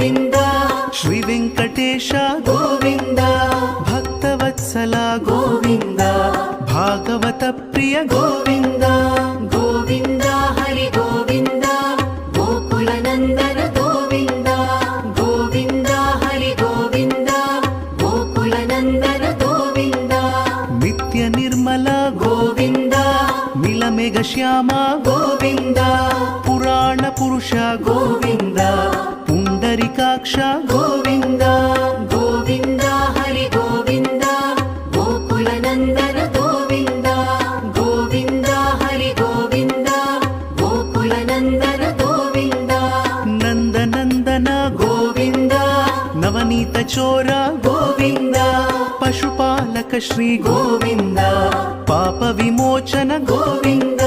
గోవింద శ్రీ వెంకటేశ గోవింద భక్తవత్సల గోవింద భాగవత ప్రియ గోవింద గోవింద హరి గోవింద గోకుల నందన గోవింద గోవింద హరి గోవింద గోకుల నందన గోవింద నిత్య నిర్మల గోవింద నీలమేఘ శ్యామ గోవింద పురాణ పురుష గోవింద పుండరికాక్ష గోవింద గోవింద హరి గోవింద గోకుల నందన గోవింద గోవింద హరి గోవింద గోకుల నందన గోవింద నందనందన గోవింద నవనీత చోర గోవింద పశుపాలక శ్రీ గోవింద పాప విమోచన గోవింద